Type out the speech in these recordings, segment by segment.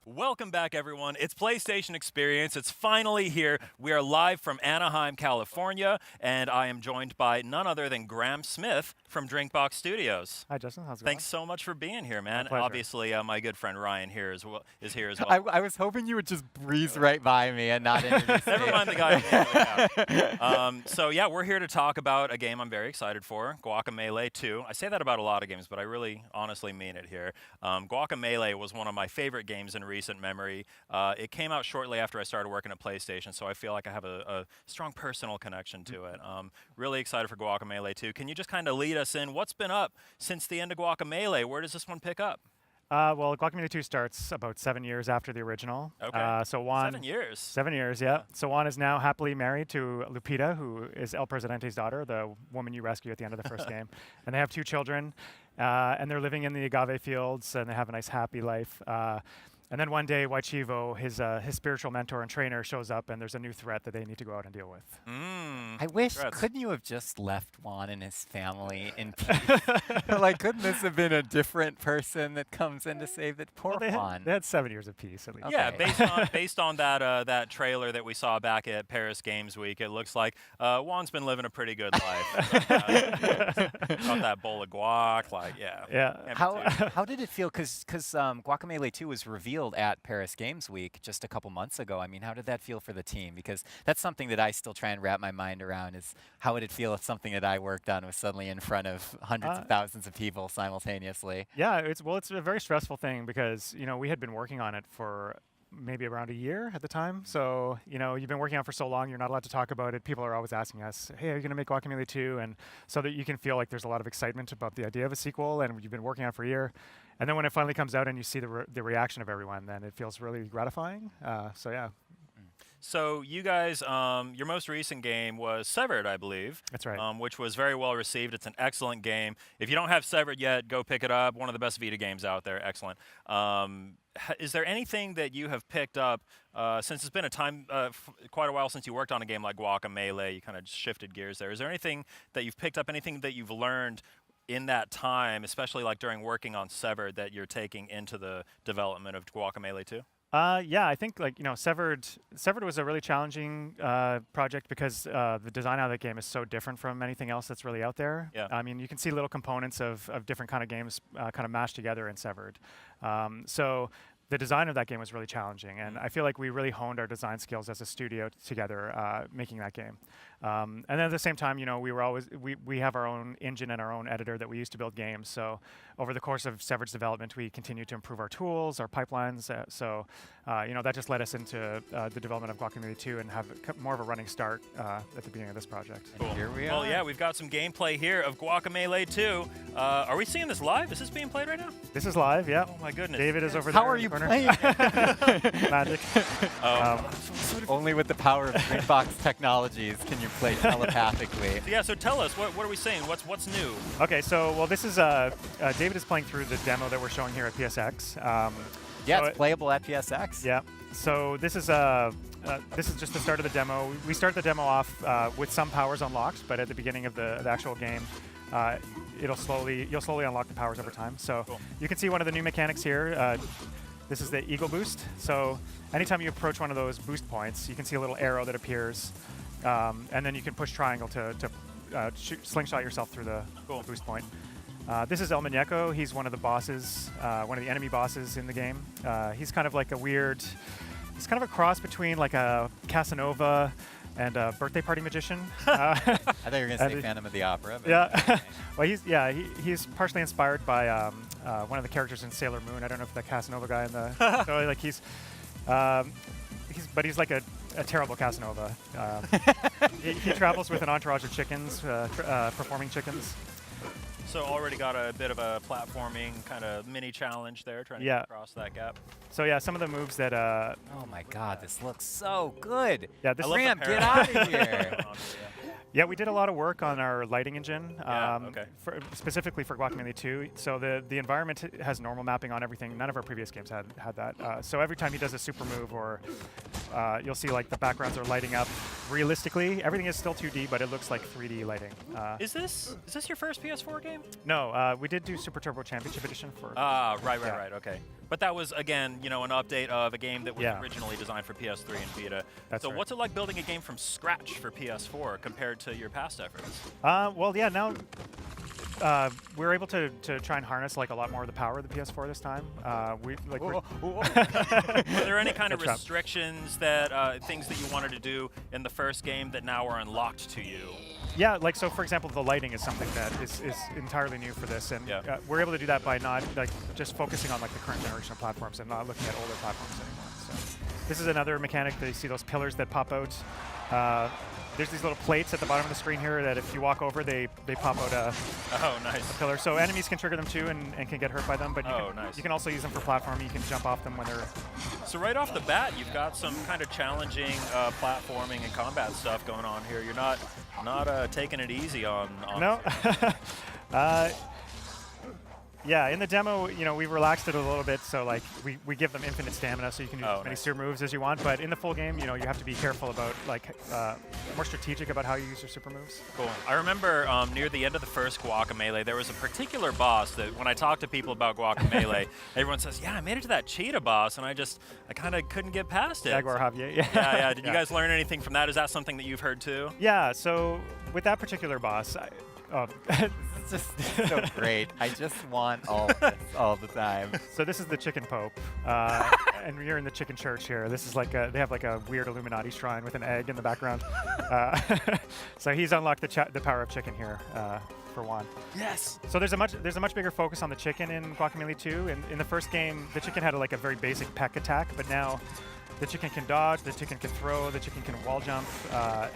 Welcome back, everyone. It's PlayStation Experience. It's finally here. We are live from Anaheim, California, and I am joined by none other than Graham Smith from Drinkbox Studios. Hi, Justin. How's it going? Thanks so much for being here, man. pleasure. Obviously, my good friend Ryan here is here as well. I was hoping you would just breeze right by me and not introduce me. Never mind the guy. So yeah, we're here to talk about a game I'm very excited for, Guacamelee 2. I say that about a lot of games, but I really honestly mean it here. Guacamelee was one of my favorite games in recent memory. It came out shortly after I started working at PlayStation, so I feel like I have a strong personal connection to it. Really excited for Guacamelee 2. Can you just kind of lead us in? What's been up since the end of Guacamelee? Where does this one pick up? Well, Guacamelee 2 starts about 7 years after the original. Okay. So Juan, 7 years. 7 years, yeah. So Juan is now happily married to Lupita, who is El Presidente's daughter, the woman you rescue at the end of the first game. And they have 2 children, and they're living in the agave fields, and they have a nice, happy life. And then one day, Waichivo, his spiritual mentor and trainer, shows up, and there's a new threat that they need to go out and deal with. I wish, couldn't you have just left Juan and his family in peace? Like, couldn't this have been a different person that comes in to save it? Poor Juan. They had 7 years of peace, at least. Okay. Yeah, based on that trailer that we saw back at Paris Games Week, it looks like Juan's been living a pretty good life. Got that bowl of guac, like Yeah. How did it feel? Because Guacamelee 2 was revealed at Paris Games Week just a couple months ago. I mean, how did that feel for the team? Because that's something that I still try and wrap my mind around, is how would it feel if something that I worked on was suddenly in front of hundreds of thousands of people simultaneously? Yeah, it's a very stressful thing because, we had been working on it for maybe around a year at the time. So, you've been working on it for so long, you're not allowed to talk about it. People are always asking us, hey, are you going to make Guacamelee 2? And so that you can feel like there's a lot of excitement about the idea of a sequel, and you've been working on it for a year. And then when it finally comes out and you see the reaction of everyone, then it feels really gratifying. So, yeah. So you guys, your most recent game was Severed, I believe. That's right. Which was very well received. It's an excellent game. If you don't have Severed yet, go pick it up. One of the best Vita games out there. Excellent. Is there anything that you have picked up since it's been quite a while since you worked on a game like Guacamelee? You kind of shifted gears there. Is there anything that you've picked up, anything that you've learned in that time, especially like during working on Severed, that you're taking into the development of Guacamelee 2? Yeah, I think Severed was a really challenging project because the design of that game is so different from anything else that's really out there. Yeah. I mean, you can see little components of different kind of games kind of mashed together in Severed. So the design of that game was really challenging, and I feel like we really honed our design skills as a studio together making that game. And then at the same time, we have our own engine and our own editor that we use to build games. So over the course of Severed's development, we continued to improve our tools, our pipelines. That just led us into the development of Guacamelee 2 and have more of a running start at the beginning of this project. Cool. Here we are. Well, yeah, we've got some gameplay here of Guacamelee 2. Are we seeing this live? Is this being played right now? This is live, yeah. Oh my goodness. David is over there. How are you in the playing? Magic. Only with the power of Drinkbox technologies can you play telepathically. Yeah, so tell us, what are we saying? What's new? Okay, so this is David is playing through the demo that we're showing here at PSX. Yeah, it's playable at PSX. Yeah. So this is just the start of the demo. We start the demo off with some powers unlocked, but at the beginning of the actual game, you'll slowly unlock the powers over time. So you can see one of the new mechanics here. This is the Eagle Boost. So anytime you approach one of those boost points, you can see a little arrow that appears, and then you can push triangle to slingshot yourself through the boost point. This is El Muñeco. He's one of the bosses, one of the enemy bosses in the game. He's kind of like he's kind of a cross between like a Casanova and a birthday party magician. I thought you were going to say Phantom of the Opera. But yeah. Well, he's partially inspired by one of the characters in Sailor Moon. I don't know if the Casanova guy in the so like he's like a terrible Casanova. He travels with an entourage of chickens, performing chickens. So already got a bit of a platforming kind of mini challenge there, trying to get across that gap. So yeah, some of the moves that. Oh my God, this looks so good. Yeah, Ram, get out of here. Yeah, we did a lot of work on our lighting engine, okay. Specifically for Guacamelee 2. So the environment has normal mapping on everything. None of our previous games had that. So every time he does a super move, or you'll see like the backgrounds are lighting up realistically, everything is still 2D, but it looks like 3D lighting. Is this your first PS4 game? No, we did do Super Turbo Championship Edition for. Right. Okay. But that was, again, an update of a game that was Yeah. originally designed for PS3 and Vita. That's so right. what's it like building a game from scratch for PS4 compared to your past efforts? Well, yeah, now we're able to try and harness like a lot more of the power of the PS4 this time. We're- Were there any kind of Good job. restrictions that things that you wanted to do in the first game that now are unlocked to you? Yeah, like so. For example, the lighting is something that is entirely new for this, and Yeah. we're able to do that by not just focusing on like the current generation of platforms and not looking at older platforms anymore. So this is another mechanic that you see those pillars that pop out. There's these little plates at the bottom of the screen here that if you walk over, they pop out a Oh, nice. pillar. So enemies can trigger them too and can get hurt by them. But Oh, nice. you can also use them for platforming. You can jump off them when they're. So right off the bat, you've got some kind of challenging platforming and combat stuff going on here. You're not taking it easy on. No. Yeah, in the demo, we relaxed it a little bit, so like we give them infinite stamina, so you can use as many super moves as you want. But in the full game, you have to be careful about more strategic about how you use your super moves. Cool. I remember near the end of the first Guacamelee, there was a particular boss that when I talk to people about Guacamelee, everyone says, "Yeah, I made it to that cheetah boss, and I kind of couldn't get past it." Jaguar Javier, yeah. Yeah. Did you guys learn anything from that? Is that something that you've heard too? Yeah. So with that particular boss, It's just so great. I just want all this all the time. So this is the Chicken Pope, and you're in the Chicken Church here. This is like they have like a weird Illuminati shrine with an egg in the background. So he's unlocked the power of chicken here for one. Yes. So there's a much bigger focus on the chicken in Guacamelee 2. In the first game, the chicken had a very basic peck attack, but now the chicken can dodge, the chicken can throw, the chicken can wall jump,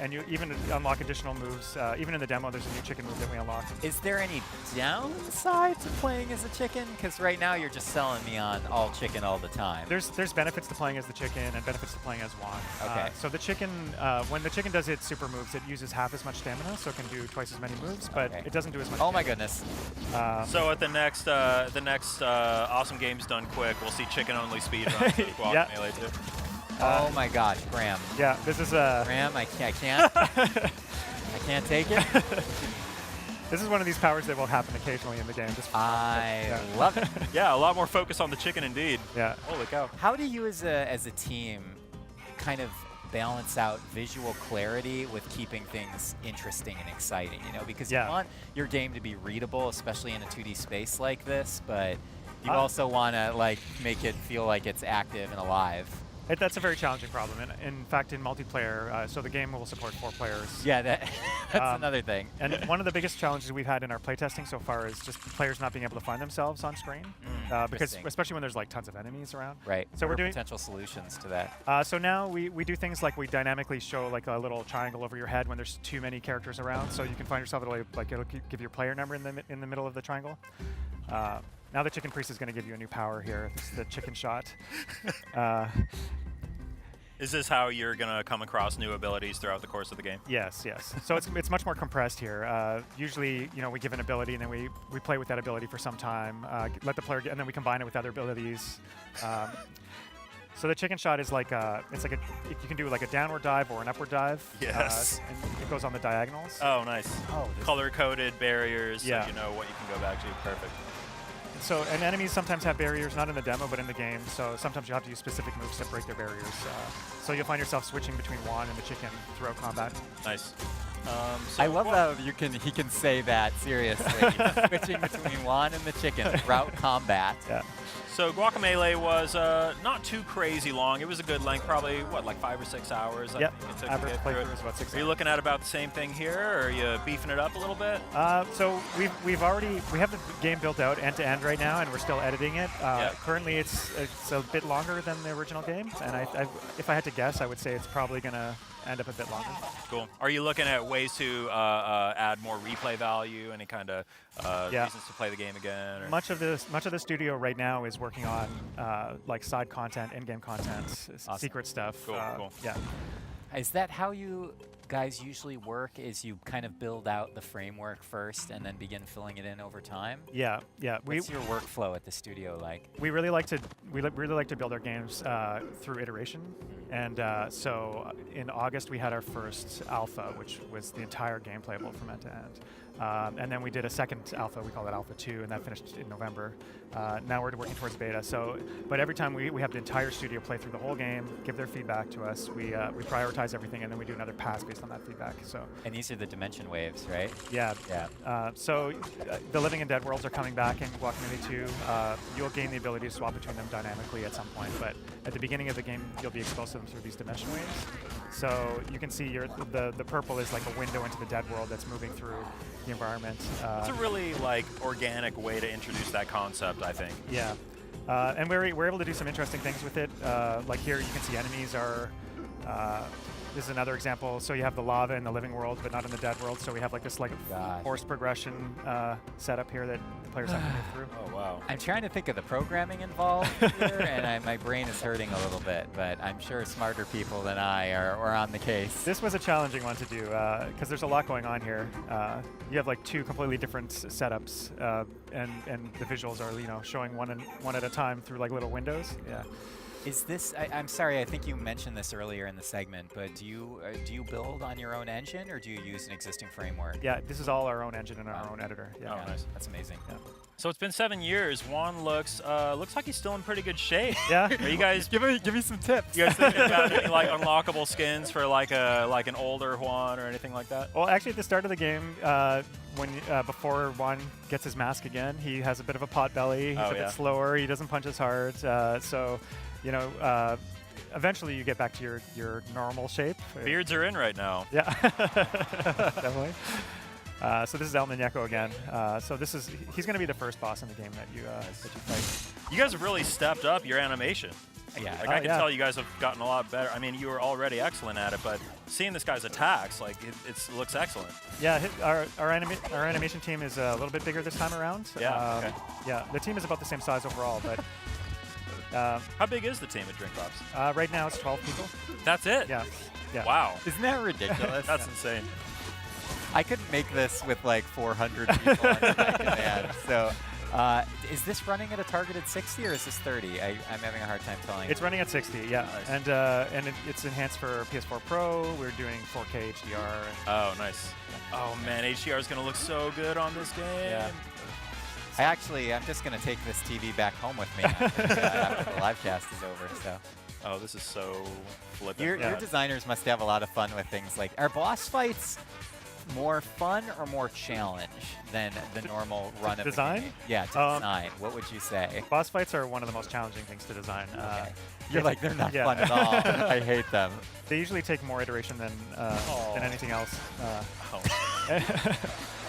and you even unlock additional moves. Even in the demo, there's a new chicken move that we unlock. Is there any downside to playing as a chicken? Because right now you're just selling me on all chicken all the time. There's benefits to playing as the chicken and benefits to playing as Juan. Okay. So the chicken, when the chicken does its super moves, it uses half as much stamina, so it can do twice as many moves, but Okay. it doesn't do as much. Oh my goodness. So at the next Awesome Games Done Quick, we'll see chicken-only speedruns of Yeah. Guacamelee 2. Oh my gosh, Graham. Yeah, this is Graham, I can't. I can't take it. this is one of these powers that will happen occasionally in the game. Just for fun, I but, yeah. love it. Yeah, a lot more focus on the chicken indeed. Yeah. Holy cow. How do you as a team kind of balance out visual clarity with keeping things interesting and exciting, because Yeah. you want your game to be readable, especially in a 2D space like this, but you Uh, also want to make it feel like it's active and alive. That's a very challenging problem. And in fact, in multiplayer, so the game will support 4 players. Yeah, that's another thing. And one of the biggest challenges we've had in our playtesting so far is just players not being able to find themselves on screen, because Interesting. especially when there's tons of enemies around. Right. So What we're are doing potential solutions to that. So now we do things like we dynamically show a little triangle over your head when there's too many characters around, so you can find yourself it'll give your player number in the middle of the triangle. Now the Chicken Priest is going to give you a new power here. This is the Chicken Shot. Is this how you're going to come across new abilities throughout the course of the game? Yes. So it's much more compressed here. Usually, we give an ability and then we play with that ability for some time, let the player and then we combine it with other abilities. So the Chicken Shot is you can do a downward dive or an upward dive. Yes. And it goes on the diagonals. Oh, nice. Oh, Color-coded barriers, Yeah. so you know what you can go back to. Perfect. And enemies sometimes have barriers, not in the demo, but in the game. So sometimes you have to use specific moves to break their barriers. So you'll find yourself switching between Juan and the chicken throughout combat. Nice. I love how he can say that seriously. Switching between Juan and the chicken throughout combat. Yeah. So Guacamelee was not too crazy long. It was a good length, probably, 5 or 6 hours? I Yep. think it took Average to get through it. playthrough is about 6 Are you looking at about the same thing here, or are you beefing it up a little bit? So we have the game built out end to end right now, and we're still editing it. Currently, it's a bit longer than the original game, and if I had to guess, I would say it's probably going to end up a bit longer. Cool. Are you looking at ways to add more replay value? Any kind of reasons to play the game again? Or? Much of the studio right now is working on side content, in-game content, Awesome. secret stuff. Cool. Yeah. Is that how you guys usually work is you kind of build out the framework first and then begin filling it in over time? Yeah, yeah. What's your workflow at the studio like? We really like to build our games through iteration, and so in August we had our first alpha, which was the entire game playable from end to end. And then we did a second alpha, we call it Alpha 2, and that finished in November. Now we're working towards beta. So, but every time we have the entire studio play through the whole game, give their feedback to us, we prioritize everything, and then we do another pass based on that feedback. So. And these are the dimension waves, right? Yeah. Yeah. So the living and dead worlds are coming back in Guacamelee 2. You'll gain the ability to swap between them dynamically at some point, but at the beginning of the game, you'll be exposed to them through these dimension waves. So you can see the purple is like a window into the dead world that's moving through the environment. It's a really like organic way to introduce that concept, I think. Yeah, and we're able to do some interesting things with it. Like here, you can see enemies are. This is another example. So you have the lava in the living world, but not in the dead world. So we have like this horse progression setup here that the players have to move through. Oh wow! I'm trying to think of the programming involved here, and my brain is hurting a little bit. But I'm sure smarter people than I are on the case. This was a challenging one to do because there's a lot going on here. You have like two completely different setups, and the visuals are showing one at a time through like little windows. Yeah. Is this? I'm sorry. I think you mentioned this earlier in the segment, but do you build on your own engine or do you use an existing framework? Yeah, this is all our own engine and our own editor. Yeah. Oh, nice. That's amazing. Yeah. So it's been 7 years. Juan looks like he's still in pretty good shape. Yeah. Are you guys give me some tips? You guys thinking about any like unlockable skins for like an older Juan or anything like that? Well, actually, at the start of the game, before Juan gets his mask again, he has a bit of a pot belly. He's a bit slower. He doesn't punch as hard. So. Eventually you get back to your normal shape. Beards are in right now. Yeah, definitely. So this is El Muñeco again. So he's going to be the first boss in the game that you fight. You guys have really stepped up your animation. Yeah, I can tell you guys have gotten a lot better. I mean, you were already excellent at it, but seeing this guy's attacks, like it looks excellent. Yeah, our animation team is a little bit bigger this time around. Yeah. Okay. Yeah, the team is about the same size overall, but. How big is the team at DrinkBox? Right now it's 12 people. That's it? Yeah. Wow. Isn't that ridiculous? That's insane. I couldn't make this with like 400 people under my command. So is this running at a targeted 60 or is this 30? I'm having a hard time telling. It's running at 60, yeah. Nice. And it's enhanced for PS4 Pro. We're doing 4K HDR. Oh, nice. Oh, man, HDR is going to look so good on this game. Yeah. I'm just going to take this TV back home with me after the live cast is over. So. Oh, this is so flippant. Your designers must have a lot of fun with things like, are boss fights more fun or more challenge than the normal run of design? The game? Yeah, to design. What would you say? Boss fights are one of the most challenging things to design. Okay. You're like, they're not fun at all. I hate them. They usually take more iteration than anything else.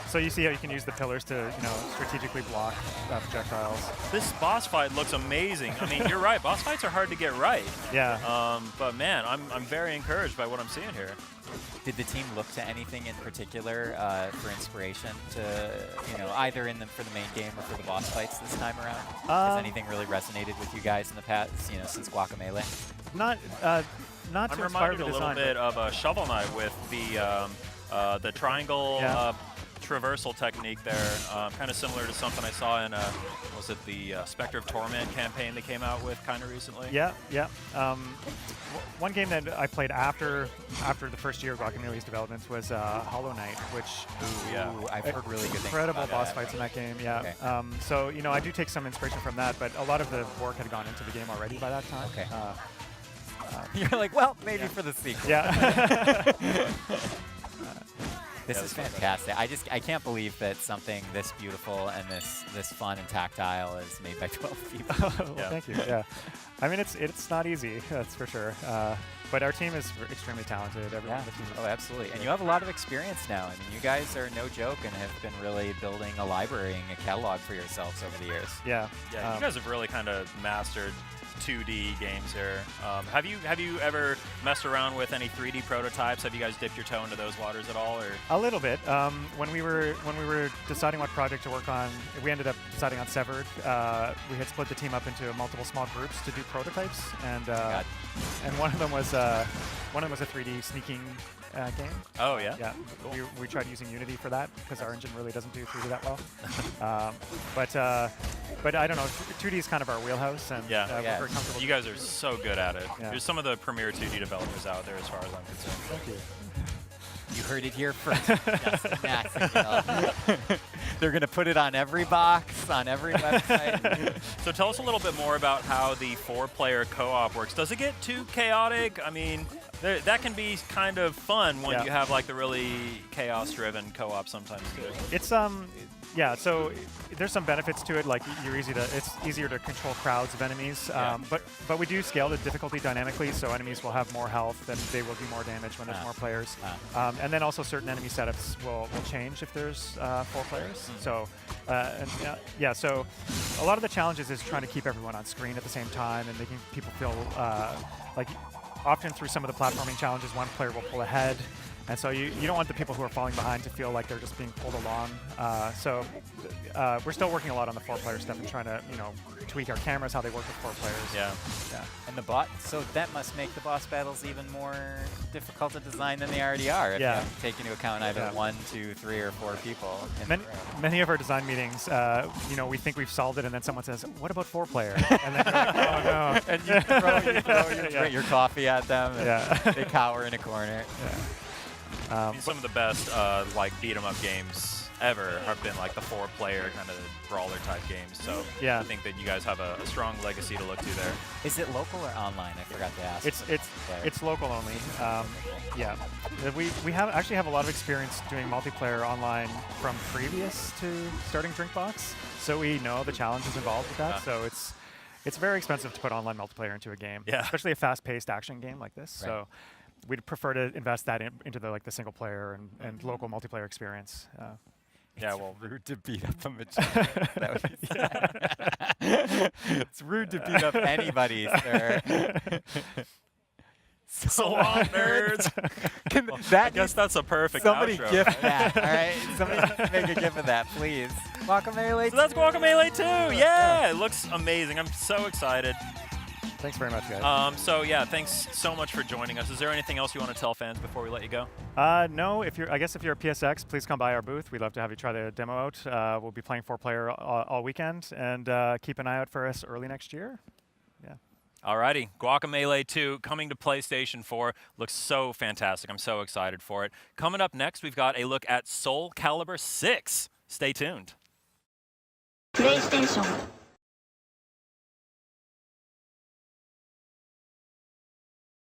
So you see how you can use the pillars to, strategically block projectiles. This boss fight looks amazing. I mean, you're right. Boss fights are hard to get right. Yeah. But man, I'm very encouraged by what I'm seeing here. Did the team look to anything in particular for inspiration to, either for the main game or for the boss fights this time around? Has anything really resonated with you guys in the past, since Guacamelee? Not I'm reminded a little bit of Shovel Knight with the triangle. Traversal technique there, kind of similar to something I saw in was it the Spectre of Torment campaign they came out with kind of recently? Yeah. One game that I played after the first year of Guacamelee's development was Hollow Knight, which I've heard really good things. Incredible boss fights in that game. Yeah. Okay. So I do take some inspiration from that, but a lot of the work had gone into the game already by that time. Okay. You're like, well, maybe for the sequel. Yeah. This is fantastic. I can't believe that something this beautiful and this fun and tactile is made by 12 people. Well, thank you. Yeah, I mean it's not easy, that's for sure. But our team is extremely talented. Everyone on the team is absolutely. And you have a lot of experience now. I mean, you guys are no joke and have been really building a library and a catalog for yourselves over the years. Yeah. Yeah. You guys have really kind of mastered 2D games here. Have you ever messed around with any 3D prototypes? Have you guys dipped your toe into those waters at all, or? A little bit. When we were deciding what project to work on, we ended up deciding on Severed. We had split the team up into multiple small groups to do prototypes, and one of them was One of them was a 3D sneaking game. Oh yeah. Yeah, Cool. we tried using Unity for that because our engine really doesn't do 3D that well. But I don't know. 2D is kind of our wheelhouse, and Yeah. we're very comfortable. You guys are so good at it. Yeah. You're some of the premier 2D developers out there, as far as I'm concerned. Thank you. You heard it here first. Justin Maxwell. They're going to put it on every box, on every website. So tell us a little bit more about how the 4-player co-op works. Does it get too chaotic? I mean, that can be kind of fun when you have like the really chaos-driven co-op sometimes too. It's yeah. So there's some benefits to it. Like it's easier to control crowds of enemies. But we do scale the difficulty dynamically, so enemies will have more health and they will do more damage when there's more players. And then also certain enemy setups will change if there's 4 players. So so a lot of the challenges is trying to keep everyone on screen at the same time and making people feel like. Often through some of the platforming challenges, one player will pull ahead, and so you don't want the people who are falling behind to feel like they're just being pulled along. So we're still working a lot on the 4-player stuff and trying to tweak our cameras how they work with 4 players. Yeah. And so that must make the boss battles even more difficult to design than they already are. If you have to take into account either 1, 2, 3, or 4 people. Many of our design meetings, we think we've solved it, and then someone says, "What about 4-player?" And then you're like, "Oh no!" And you throw your coffee at them, and they cower in a corner. I mean, some of the best like beat 'em up games ever have been like the 4-player kind of brawler type games. So I think that you guys have a strong legacy to look to there. Is it local or online? I forgot to ask. It's local only. Yeah, we actually have a lot of experience doing multiplayer online from previous to starting Drinkbox, so we know the challenges involved with that. So it's very expensive to put online multiplayer into a game, especially a fast-paced action game like this. Right. So we'd prefer to invest that into the single player and local multiplayer experience. Well, rude to beat up a magician. That would be sad. It's rude to beat up anybody, sir. So long, nerds. I guess that's a perfect Somebody outro. GIF that, all right? Somebody make a GIF of that, please. Guacamelee. So that's Guacamelee 2. Yeah, it looks amazing. I'm so excited. Thanks very much, guys. So yeah, thanks so much for joining us. Is there anything else you want to tell fans before we let you go? No. I guess if you're a PSX, please come by our booth. We'd love to have you try the demo out. We'll be playing 4-player all weekend, and keep an eye out for us early next year. Yeah. Alrighty, Guacamelee 2 coming to PlayStation 4. Looks so fantastic. I'm so excited for it. Coming up next, we've got a look at Soul Calibur 6. Stay tuned. PlayStation